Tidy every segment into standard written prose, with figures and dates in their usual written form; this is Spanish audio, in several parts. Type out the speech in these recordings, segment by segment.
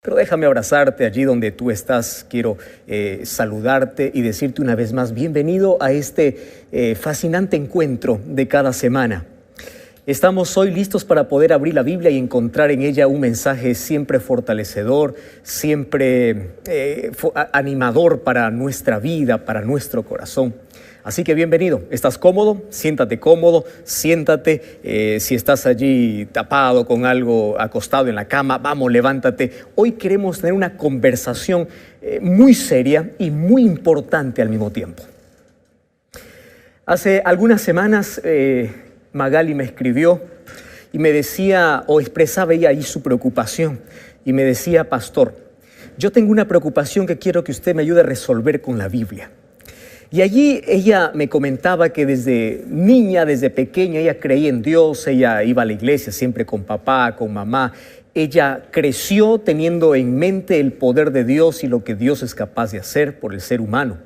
Pero déjame abrazarte allí donde tú estás. Quiero saludarte y decirte una vez más, bienvenido a este fascinante encuentro de cada semana. Estamos hoy listos para poder abrir la Biblia y encontrar en ella un mensaje siempre fortalecedor, siempre animador para nuestra vida, para nuestro corazón. Así que bienvenido. ¿Estás cómodo? Siéntate cómodo, siéntate. Si estás allí tapado con algo, acostado en la cama, vamos, levántate. Hoy queremos tener una conversación muy seria y muy importante al mismo tiempo. Hace algunas semanas Magali me escribió y me decía, o expresaba ella ahí su preocupación, y me decía: pastor, yo tengo una preocupación que quiero que usted me ayude a resolver con la Biblia. Y allí ella me comentaba que desde niña, desde pequeña, ella creía en Dios, ella iba a la iglesia siempre con papá, con mamá. Ella creció teniendo en mente el poder de Dios y lo que Dios es capaz de hacer por el ser humano.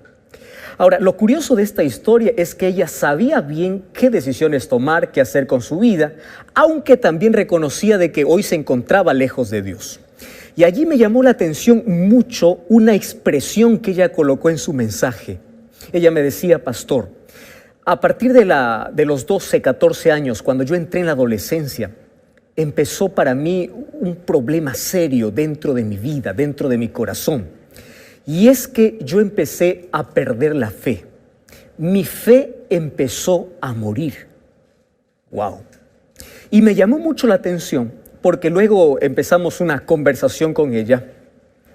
Ahora, lo curioso de esta historia es que ella sabía bien qué decisiones tomar, qué hacer con su vida, aunque también reconocía de que hoy se encontraba lejos de Dios. Y allí me llamó la atención mucho una expresión que ella colocó en su mensaje. Ella me decía: pastor, a partir de los 12, 14 años, cuando yo entré en la adolescencia, empezó para mí un problema serio dentro de mi vida, dentro de mi corazón. Y es que yo empecé a perder la fe. Mi fe empezó a morir. ¡Wow! Y me llamó mucho la atención porque luego empezamos una conversación con ella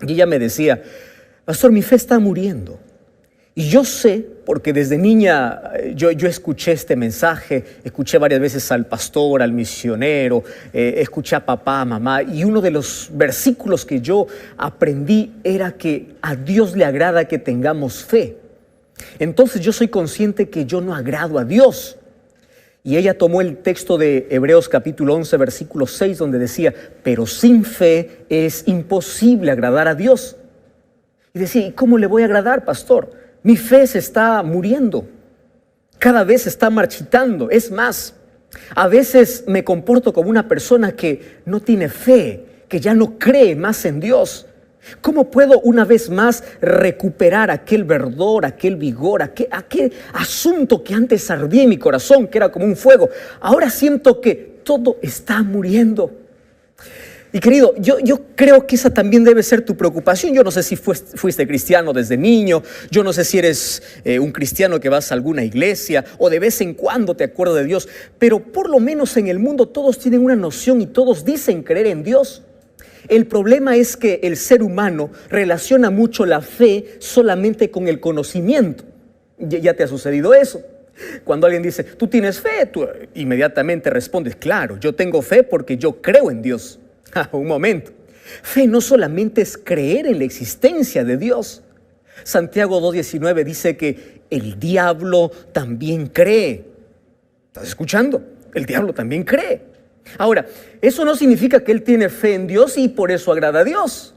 y ella me decía: pastor, mi fe está muriendo. Y yo sé, porque desde niña yo escuché este mensaje, escuché varias veces al pastor, al misionero, escuché a papá, a mamá, y uno de los versículos que yo aprendí era que a Dios le agrada que tengamos fe. Entonces yo soy consciente que yo no agrado a Dios. Y ella tomó el texto de Hebreos capítulo 11, versículo 6, donde decía: pero sin fe es imposible agradar a Dios. Y decía: ¿y cómo le voy a agradar, pastor? Mi fe se está muriendo, cada vez se está marchitando. Es más, a veces me comporto como una persona que no tiene fe, que ya no cree más en Dios. ¿Cómo puedo una vez más recuperar aquel verdor, aquel vigor, aquel asunto que antes ardía en mi corazón, que era como un fuego? Ahora siento que todo está muriendo. Y querido, yo creo que esa también debe ser tu preocupación. Yo no sé si fuiste cristiano desde niño, yo no sé si eres un cristiano que vas a alguna iglesia o de vez en cuando te acuerdas de Dios, pero por lo menos en el mundo todos tienen una noción y todos dicen creer en Dios. El problema es que el ser humano relaciona mucho la fe solamente con el conocimiento. ¿Ya te ha sucedido eso? Cuando alguien dice: ¿tú tienes fe?, tú inmediatamente respondes: claro, yo tengo fe porque yo creo en Dios. Un momento. Fe no solamente es creer en la existencia de Dios. Santiago 2:19 dice que el diablo también cree. ¿Estás escuchando? El diablo también cree. Ahora, eso no significa que él tiene fe en Dios y por eso agrada a Dios.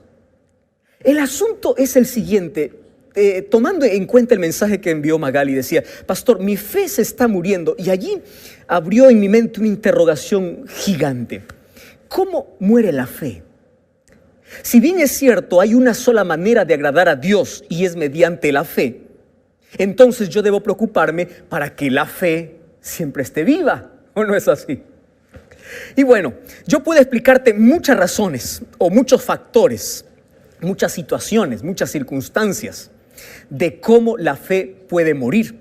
El asunto es el siguiente. Tomando en cuenta el mensaje que envió Magali, decía: pastor, mi fe se está muriendo. Y allí abrió en mi mente una interrogación gigante. ¿Cómo muere la fe? Si bien es cierto, hay una sola manera de agradar a Dios y es mediante la fe, entonces yo debo preocuparme para que la fe siempre esté viva, ¿o no es así? Y bueno, yo puedo explicarte muchas razones o muchos factores, muchas situaciones, muchas circunstancias de cómo la fe puede morir.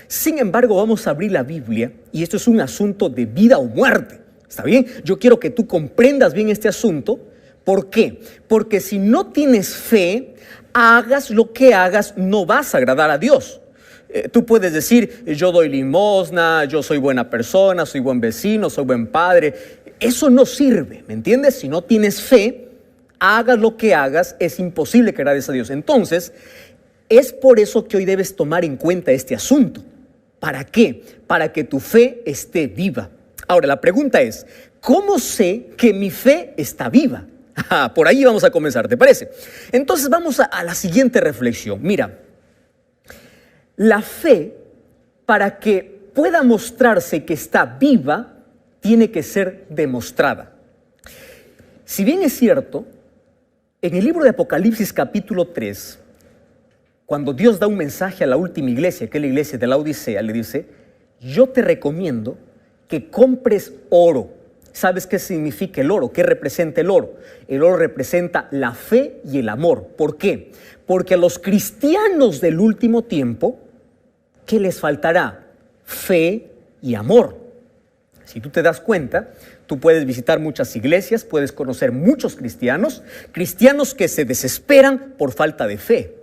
Sin embargo, vamos a abrir la Biblia y esto es un asunto de vida o muerte. ¿Está bien? Yo quiero que tú comprendas bien este asunto. ¿Por qué? Porque si no tienes fe, hagas lo que hagas, no vas a agradar a Dios. Tú puedes decir: yo doy limosna, yo soy buena persona, soy buen vecino, soy buen padre. Eso no sirve, ¿me entiendes? Si no tienes fe, hagas lo que hagas, es imposible que agrades a Dios. Entonces, es por eso que hoy debes tomar en cuenta este asunto. ¿Para qué? Para que tu fe esté viva. Ahora, la pregunta es: ¿cómo sé que mi fe está viva? Por ahí vamos a comenzar, ¿te parece? Entonces vamos a la siguiente reflexión. Mira, la fe, para que pueda mostrarse que está viva, tiene que ser demostrada. Si bien es cierto, En el libro de Apocalipsis capítulo 3, cuando Dios da un mensaje a la última iglesia, que es la iglesia de la Odisea, le dice: yo te recomiendo que compres oro. ¿Sabes qué significa el oro? ¿Qué representa el oro? El oro representa la fe y el amor. ¿Por qué? Porque a los cristianos del último tiempo, ¿qué les faltará? Fe y amor. Si tú te das cuenta, tú puedes visitar muchas iglesias, puedes conocer muchos cristianos que se desesperan por falta de fe,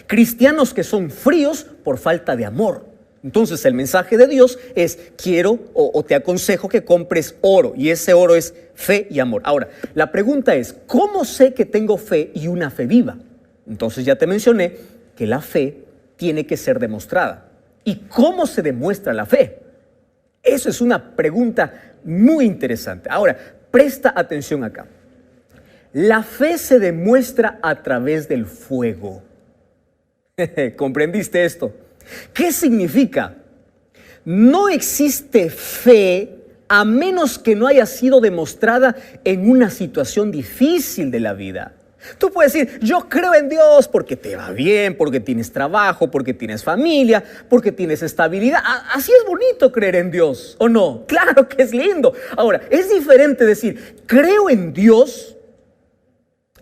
cristianos que son fríos por falta de amor. Entonces el mensaje de Dios es: quiero o te aconsejo que compres oro, y ese oro es fe y amor. Ahora, la pregunta es: ¿cómo sé que tengo fe y una fe viva? Entonces ya te mencioné que la fe tiene que ser demostrada. ¿Y cómo se demuestra la fe? Eso es una pregunta muy interesante. Ahora, presta atención acá. La fe se demuestra a través del fuego. ¿Comprendiste esto? ¿Qué significa? No existe fe a menos que no haya sido demostrada en una situación difícil de la vida. Tú puedes decir: yo creo en Dios porque te va bien, porque tienes trabajo, porque tienes familia, porque tienes estabilidad. Así es bonito creer en Dios, ¿o no? Claro que es lindo. Ahora, es diferente decir: creo en Dios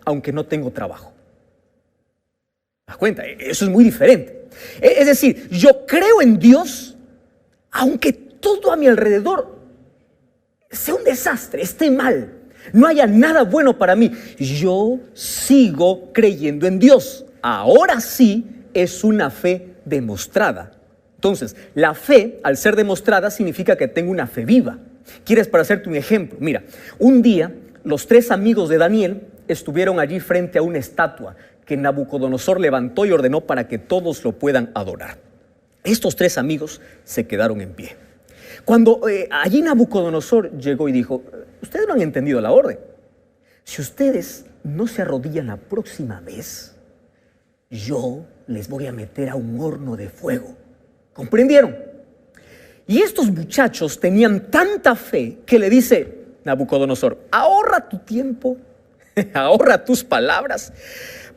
aunque no tengo trabajo. ¿Te das cuenta? Eso es muy diferente. Es decir, yo creo en Dios aunque todo a mi alrededor sea un desastre, esté mal, no haya nada bueno para mí. Yo sigo creyendo en Dios. Ahora sí es una fe demostrada. Entonces, la fe, al ser demostrada, significa que tengo una fe viva. ¿Quieres para hacerte un ejemplo? Mira, un día los 3 amigos de Daniel estuvieron allí frente a una estatua que Nabucodonosor levantó y ordenó para que todos lo puedan adorar. Estos 3 amigos se quedaron en pie. Cuando allí Nabucodonosor llegó y dijo: ustedes no han entendido la orden. Si ustedes no se arrodillan la próxima vez, yo les voy a meter a un horno de fuego. ¿Comprendieron? Y estos muchachos tenían tanta fe que le dice Nabucodonosor: ahorra tu tiempo, ahorra tus palabras,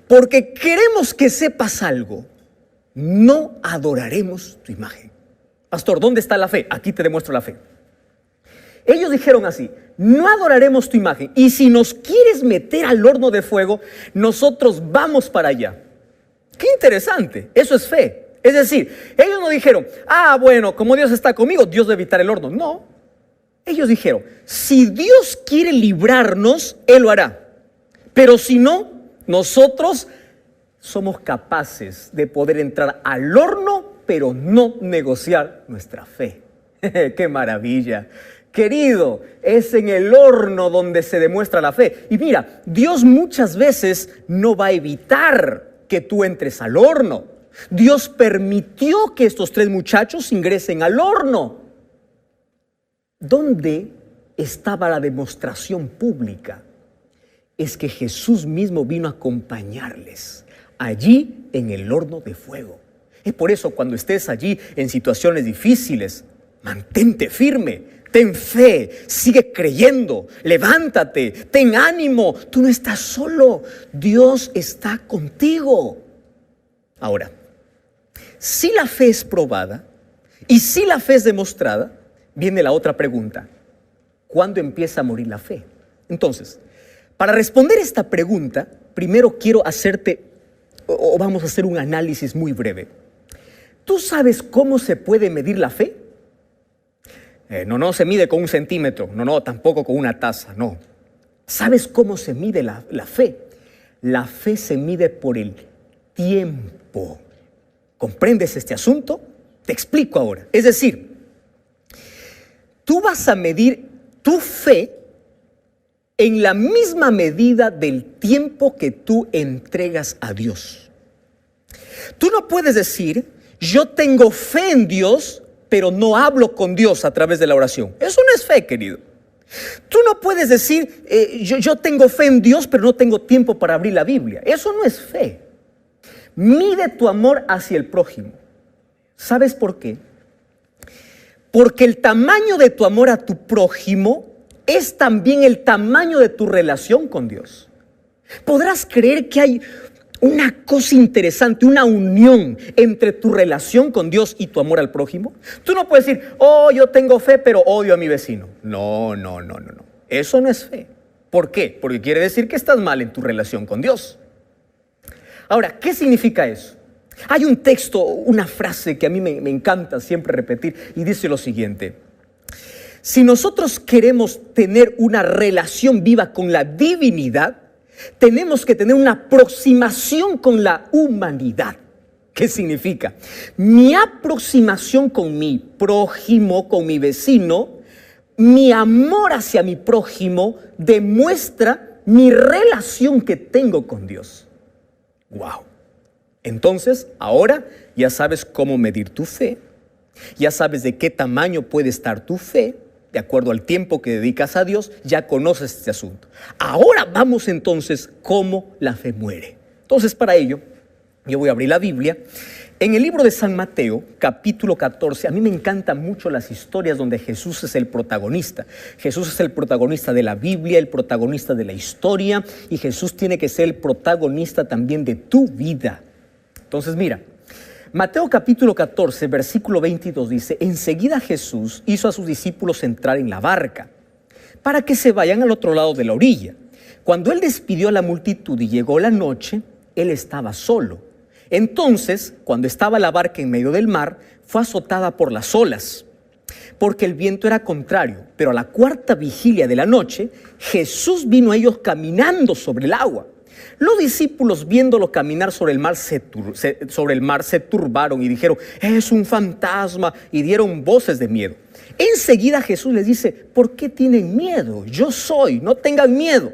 porque queremos que sepas algo. No adoraremos tu imagen. Pastor, ¿dónde está la fe? Aquí te demuestro la fe. Ellos dijeron así: no adoraremos tu imagen, y si nos quieres meter al horno de fuego, nosotros vamos para allá. Qué interesante, eso es fe. Es decir, ellos no dijeron: bueno, como Dios está conmigo, Dios debe evitar el horno. No, ellos dijeron: si Dios quiere librarnos, Él lo hará. Pero si no, nosotros somos capaces de poder entrar al horno, pero no negociar nuestra fe. ¡Qué maravilla! Querido, es en el horno donde se demuestra la fe. Y mira, Dios muchas veces no va a evitar que tú entres al horno. Dios permitió que estos 3 muchachos ingresen al horno. ¿Dónde estaba la demostración pública? Es que Jesús mismo vino a acompañarles allí en el horno de fuego. Es por eso, cuando estés allí en situaciones difíciles, mantente firme, ten fe, sigue creyendo, levántate, ten ánimo. Tú no estás solo, Dios está contigo. Ahora, si la fe es probada y si la fe es demostrada, viene la otra pregunta: ¿cuándo empieza a morir la fe? Entonces, para responder esta pregunta, primero quiero vamos a hacer un análisis muy breve. ¿Tú sabes cómo se puede medir la fe? No se mide con 1 centímetro, no, tampoco con una taza, no. ¿Sabes cómo se mide la fe? La fe se mide por el tiempo. ¿Comprendes este asunto? Te explico ahora. Es decir, tú vas a medir tu fe en la misma medida del tiempo que tú entregas a Dios. Tú no puedes decir: yo tengo fe en Dios, pero no hablo con Dios a través de la oración. Eso no es fe, querido. Tú no puedes decir: yo tengo fe en Dios, pero no tengo tiempo para abrir la Biblia. Eso no es fe. Mide tu amor hacia el prójimo. ¿Sabes por qué? Porque el tamaño de tu amor a tu prójimo es también el tamaño de tu relación con Dios. ¿Podrás creer que hay una cosa interesante, una unión entre tu relación con Dios y tu amor al prójimo? Tú no puedes decir, oh, yo tengo fe, pero odio a mi vecino. No. Eso no es fe. ¿Por qué? Porque quiere decir que estás mal en tu relación con Dios. Ahora, ¿qué significa eso? Hay un texto, una frase que a mí me encanta siempre repetir y dice lo siguiente: si nosotros queremos tener una relación viva con la divinidad, tenemos que tener una aproximación con la humanidad. ¿Qué significa? Mi aproximación con mi prójimo, con mi vecino, mi amor hacia mi prójimo demuestra mi relación que tengo con Dios. ¡Wow! Entonces, ahora ya sabes cómo medir tu fe, ya sabes de qué tamaño puede estar tu fe, de acuerdo al tiempo que dedicas a Dios, ya conoces este asunto. Ahora vamos entonces cómo la fe muere. Entonces, para ello, yo voy a abrir la Biblia. En el libro de San Mateo, capítulo 14, a mí me encantan mucho las historias donde Jesús es el protagonista. Jesús es el protagonista de la Biblia, el protagonista de la historia, y Jesús tiene que ser el protagonista también de tu vida. Entonces, mira, Mateo capítulo 14, versículo 22 dice: enseguida Jesús hizo a sus discípulos entrar en la barca para que se vayan al otro lado de la orilla. Cuando él despidió a la multitud y llegó la noche, él estaba solo. Entonces, cuando estaba la barca en medio del mar, fue azotada por las olas, porque el viento era contrario. Pero a la cuarta vigilia de la noche, Jesús vino a ellos caminando sobre el agua. Los discípulos, viéndolo caminar sobre el mar, se turbaron y dijeron: es un fantasma, y dieron voces de miedo. Enseguida Jesús les dice: ¿por qué tienen miedo? Yo soy, no tengan miedo.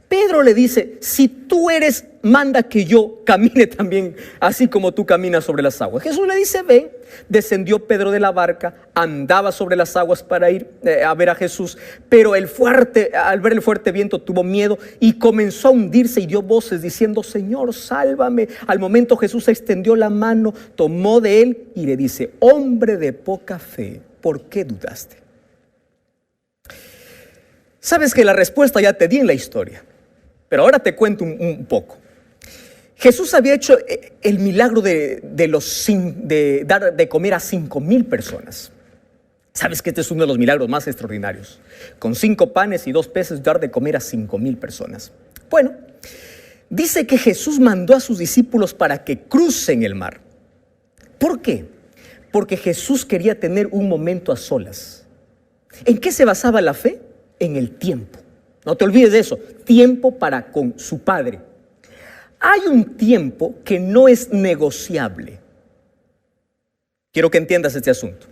Pedro le dice: si tú eres, manda que yo camine también así como tú caminas sobre las aguas. Jesús le dice: ven. Descendió Pedro de la barca, andaba sobre las aguas para ir a ver a Jesús, pero al ver el fuerte viento tuvo miedo y comenzó a hundirse y dio voces diciendo: Señor, sálvame. Al momento Jesús extendió la mano, tomó de él y le dice: hombre de poca fe, ¿por qué dudaste? Sabes que la respuesta ya te di en la historia, pero ahora te cuento un poco. Jesús había hecho el milagro de dar de comer a 5,000 personas. Sabes que este es uno de los milagros más extraordinarios. Con 5 panes y 2 peces dar de comer a 5,000 personas. Bueno, dice que Jesús mandó a sus discípulos para que crucen el mar. ¿Por qué? Porque Jesús quería tener un momento a solas. ¿En qué se basaba la fe? En el tiempo. No te olvides de eso. Tiempo para con su Padre. Hay un tiempo que no es negociable. Quiero que entiendas este asunto.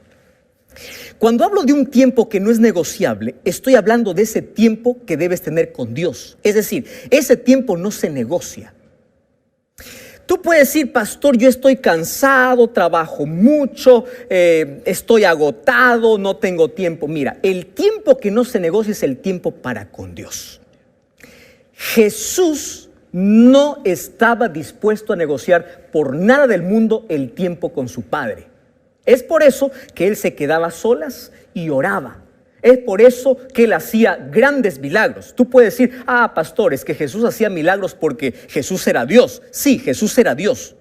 Cuando hablo de un tiempo que no es negociable, estoy hablando de ese tiempo que debes tener con Dios. Es decir, ese tiempo no se negocia. Tú puedes decir: pastor, yo estoy cansado, trabajo mucho, estoy agotado, no tengo tiempo. Mira, el tiempo que no se negocia es el tiempo para con Dios. Jesús no estaba dispuesto a negociar por nada del mundo el tiempo con su Padre. Es por eso que él se quedaba a solas y oraba. Es por eso que él hacía grandes milagros. Tú puedes decir: pastor, es que Jesús hacía milagros porque Jesús era Dios. Sí, Jesús era Dios.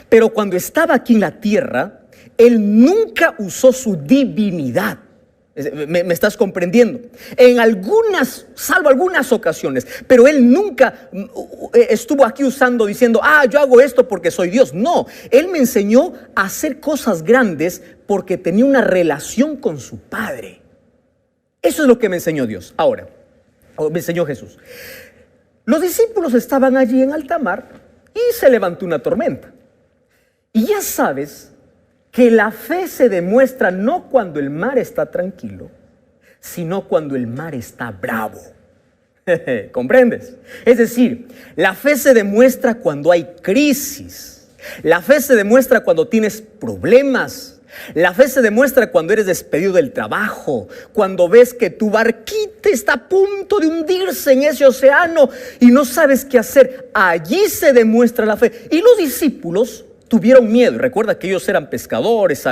Pero cuando estaba aquí en la tierra, él nunca usó su divinidad. ¿Me estás comprendiendo? Salvo algunas ocasiones, pero él nunca estuvo aquí diciendo: yo hago esto porque soy Dios. No, él me enseñó a hacer cosas grandes porque tenía una relación con su Padre. Eso es lo que me enseñó Dios. Me enseñó Jesús. Los discípulos estaban allí en alta mar y se levantó una tormenta. Y ya sabes que la fe se demuestra no cuando el mar está tranquilo, sino cuando el mar está bravo. ¿Comprendes? Es decir, la fe se demuestra cuando hay crisis. La fe se demuestra cuando tienes problemas. La fe se demuestra cuando eres despedido del trabajo, cuando ves que tu barquita está a punto de hundirse en ese océano y no sabes qué hacer. Allí se demuestra la fe. Y los discípulos tuvieron miedo. Recuerda que ellos eran pescadores,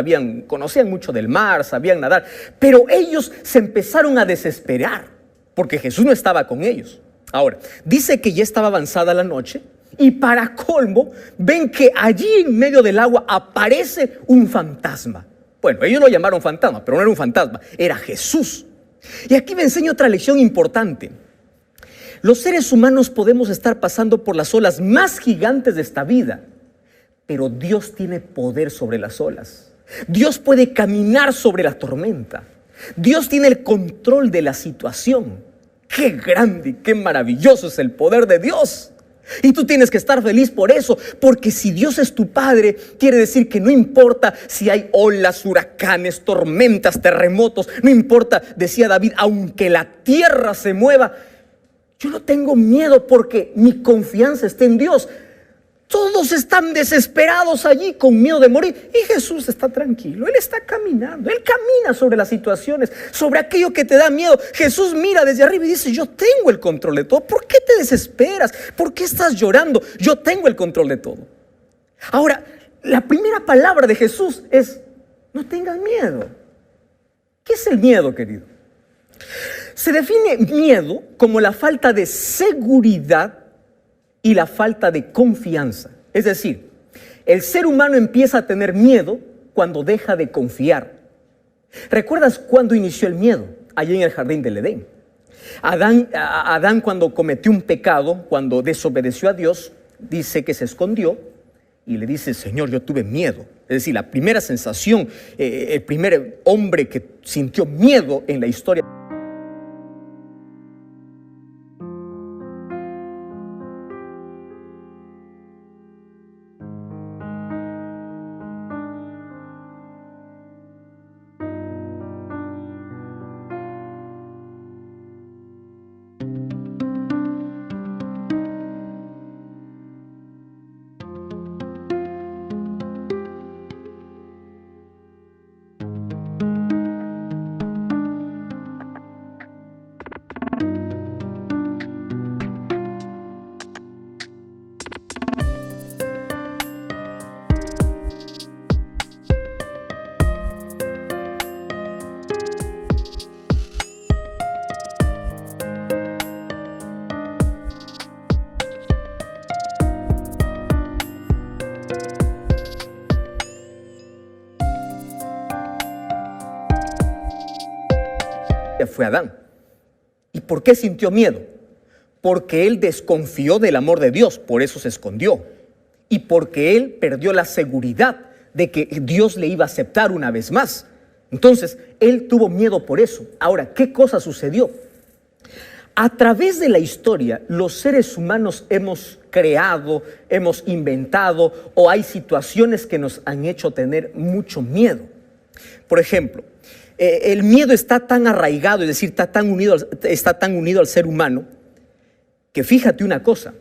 conocían mucho del mar, sabían nadar, pero ellos se empezaron a desesperar porque Jesús no estaba con ellos. Ahora, dice que ya estaba avanzada la noche y para colmo ven que allí en medio del agua aparece un fantasma. Bueno, ellos lo llamaron fantasma, pero no era un fantasma, era Jesús. Y aquí me enseña otra lección importante. Los seres humanos podemos estar pasando por las olas más gigantes de esta vida, pero Dios tiene poder sobre las olas. Dios puede caminar sobre la tormenta. Dios tiene el control de la situación. ¡Qué grande y qué maravilloso es el poder de Dios! Y tú tienes que estar feliz por eso, porque si Dios es tu Padre, quiere decir que no importa si hay olas, huracanes, tormentas, terremotos, no importa, decía David, aunque la tierra se mueva, yo no tengo miedo porque mi confianza está en Dios. Todos están desesperados allí con miedo de morir y Jesús está tranquilo, Él está caminando, Él camina sobre las situaciones, sobre aquello que te da miedo. Jesús mira desde arriba y dice, yo tengo el control de todo. ¿Por qué te desesperas? ¿Por qué estás llorando? Yo tengo el control de todo. Ahora, la primera palabra de Jesús es, no tengas miedo. ¿Qué es el miedo, querido? Se define miedo como la falta de seguridad y la falta de confianza. Es decir, el ser humano empieza a tener miedo cuando deja de confiar. ¿Recuerdas cuándo inició el miedo? Allí en el jardín del Edén. Adán cuando cometió un pecado, cuando desobedeció a Dios, dice que se escondió y le dice, Señor, yo tuve miedo. Es decir, la primera sensación, el primer hombre que sintió miedo en la historia. Fue Adán. ¿Y por qué sintió miedo? Porque él desconfió del amor de Dios, por eso se escondió. Y porque él perdió la seguridad de que Dios le iba a aceptar una vez más. Entonces, él tuvo miedo por eso. Ahora, ¿qué cosa sucedió? A través de la historia, los seres humanos hemos creado, hemos inventado, o hay situaciones que nos han hecho tener mucho miedo. Por ejemplo, el miedo está tan arraigado, es decir, está tan unido al ser humano, que fíjate una cosa,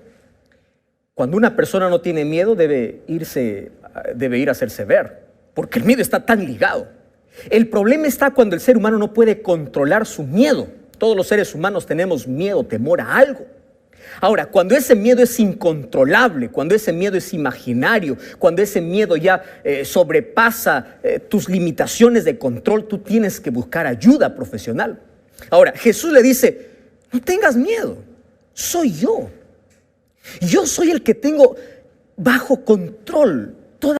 cuando una persona no tiene miedo debe ir a hacerse ver, porque el miedo está tan ligado. El problema está cuando el ser humano no puede controlar su miedo. Todos los seres humanos tenemos miedo, temor a algo. Ahora, cuando ese miedo es incontrolable, cuando ese miedo es imaginario, cuando ese miedo ya sobrepasa tus limitaciones de control, tú tienes que buscar ayuda profesional. Ahora, Jesús le dice, no tengas miedo, soy yo. Yo soy el que tengo bajo control toda.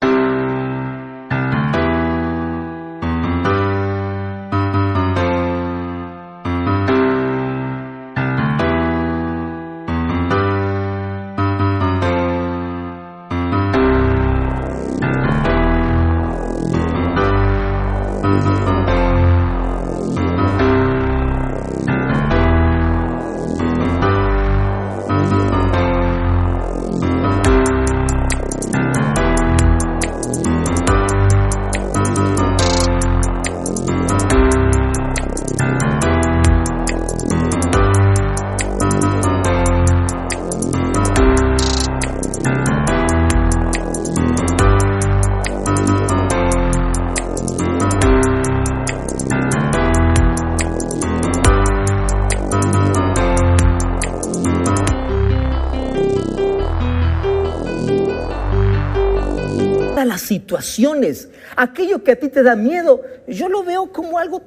Las situaciones, aquello que a ti te da miedo, yo lo veo como algo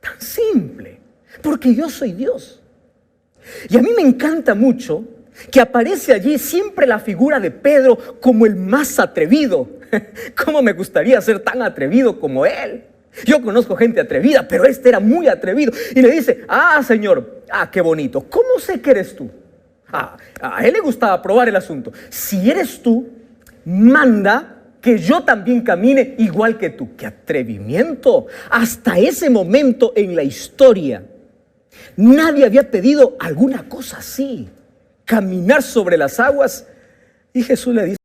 tan simple, porque yo soy Dios. Y a mí me encanta mucho que aparece allí siempre la figura de Pedro como el más atrevido. ¿Cómo me gustaría ser tan atrevido como él? Yo conozco gente atrevida, pero este era muy atrevido. Y le dice, Señor, qué bonito. ¿Cómo sé que eres tú? A él le gustaba probar el asunto. Si eres tú, manda que yo también camine igual que tú. ¡Qué atrevimiento! Hasta ese momento en la historia, nadie había pedido alguna cosa así. Caminar sobre las aguas. Y Jesús le dice,